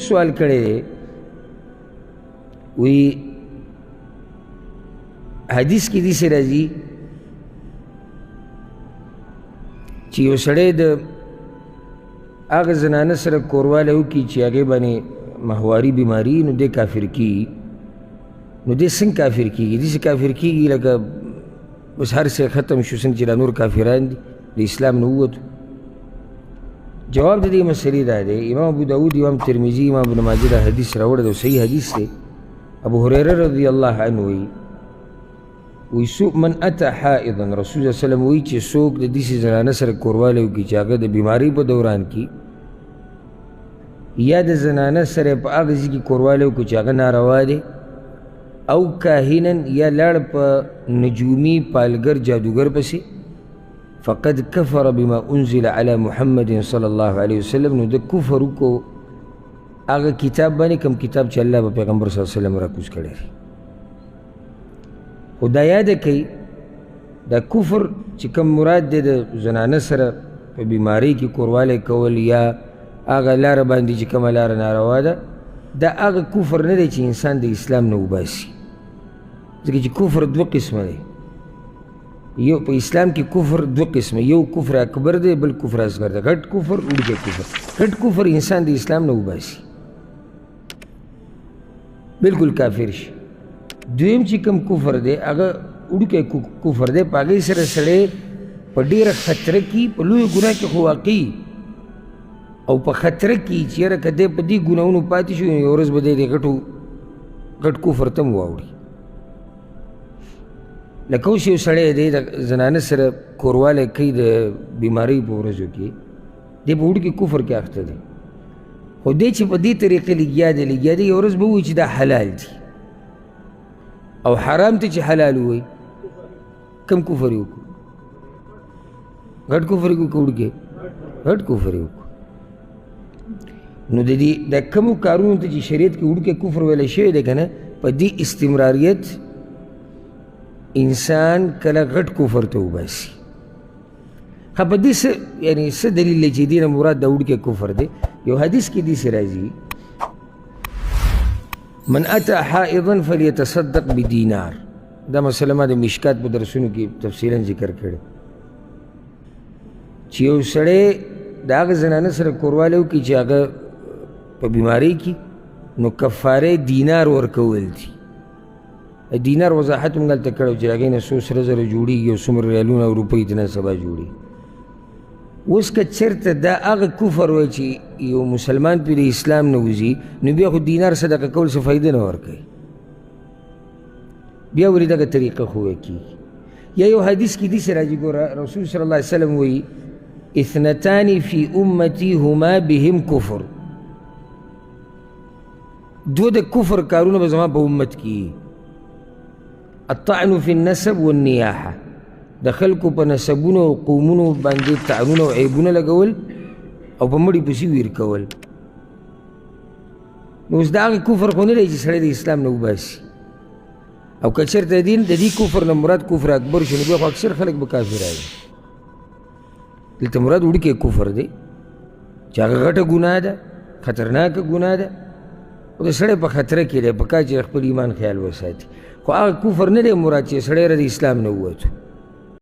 سوال کړی دی وی حدیث کې داسې راځي چې یو سړی د هغه زنانه سره کوروالی وکړي چې هغې باندې ماهواري بیماري نو دی کافر کېږي. نو دی څنګه کافر کېږي؟ داسې کافر کېږي لکه بس هر څه ختم شو، څنګه چې دا نور کافران دي د اسلام نه ووتو. جواب د دې مسلې دا دی، امام ابو داود، امام ترمذي، امام ابن ماجه دا حدیث راوړی دی، صحیح حدیث دی. ابو هريره رضی الله عنه وی من اتی حائضا، رسول صلی الله علیه وسلم وی چې څوک د داسې زنانه سره کوروالی وکړي چې هغه د بیمارۍ په دوران کې یا د زنانه سره په هغه ځای کې کوروالی وکړي چې هغه ناروا دی، او کاهنا یا لاړ په نجومي پالګر جادوګر پسې، فقد کفر بما انزل علی محمد صلی الله علیه وسلم، نو د کفر وکړو هغه کتاب باندې کوم کتاب چې الله په پیغمبر صلی الله علیه وسلم راکوز کړی دی. خو دا یاده کوي دا کفر چې کوم مراد دی د زنانه سره په بیمارۍ کې کوروالی کول یا هغه لاره باندې چې کومه لاره ناروا ده، دا هغه کفر نه دی چې انسان د اسلام نه وباسي. ځکه چې کفر دوه قسمه دی، یو په اسلام کې کفر دوه قسمه، یو کفر اکبر دی، بل کفر اصغر دی. غټ کفر، وړوکی کفر. غټ کفر انسان د اسلام نه وباسي، بالکل کافر شي. دویم چې کوم کفر دی هغه وړوکی کفر دی، په هغې سره سړی په ډېره خطره کې، په لویو ګناه کې خو واقعي او په خطره کې چې یاره که دی په دې ګناهونو پاتې شو یو ورځ به دی د غټ کفر ته هم واوړي. لکه اوس یو سړی دی د زنانه سره کوروالی کوي د بیمارۍ په ورځو کې، دی په وړوکي کفر کې اخته دی. خو دی چې په دې طریقې لګیا دی یو ورځ به ووایي چې دا حلال دي، او حرام ته چې حلال ووایي. کم کفر یې وکړو؟ غټ کفر یې وکړو؟ وړوکی غټ کفر یې وکړو. نو د دې د کومو کارونو ته چې شریعت کې وړوکی کفر ویلی شوی دی که نه، په دې استمراریت انسان کله غټ کفر ته وباسي. ښه په دې څه یعنې څه دلیل دی چې دې نه مراد د وړوکی کفر دی؟ یو حدیث کې داسې راځي، من اتی حائضا فلیتصدق بدینار. دا مسله ما د مشکات په درسونو کې تفصیلا ذکر کړی چې یو سړی د هغه زنانه سره کوروالی وکړي چې هغه په بیمارۍ کې، نو کفارې دینار ورکول دي. دینار وضاحت موږ هلته کړی چې هغې نه څو سره زره جوړېږي او څومره ریالونه او روپۍ ته نه سبا جوړېږي. اوس که چېرته دا هغه کفر وای چې یو مسلمان پرې د اسلام نه وځي، نو بیا خو دینار صدقه کول څه فایده نه ورکوي، بیا ولې دغه طریقه خو کېږي. یا یو حدیث کې داسې راځي، ګوره رسول صلی الله علیه وسلم وایي اثنتان فی امتی هما بهم کفر، دو د کفر کارونه به زما په امت کې، الطعن فی النسب والنیاحه، د خلکو په نسبونو او قومونو باندې طعنونه او عیبونه لګول او په مړي پسې ویر کول. نو اوس د هغې کفر خو نه دی چې سړی د اسلام نه وباسي. او که چېرته د دې کفر نه مراد کفر اکبر شو، نو بیا خو اکثر خلک به کافران وي. دلته مراد وړوکی کفر دی چې هغه غټه ګناه ده، خطرناکه ګناه ده، او د سړی په خطره کې دی، په کار چې خپل ایمان خیال وساتي. خو هغه کفر نه دی مراد چې سړی د اسلام نه ووتو.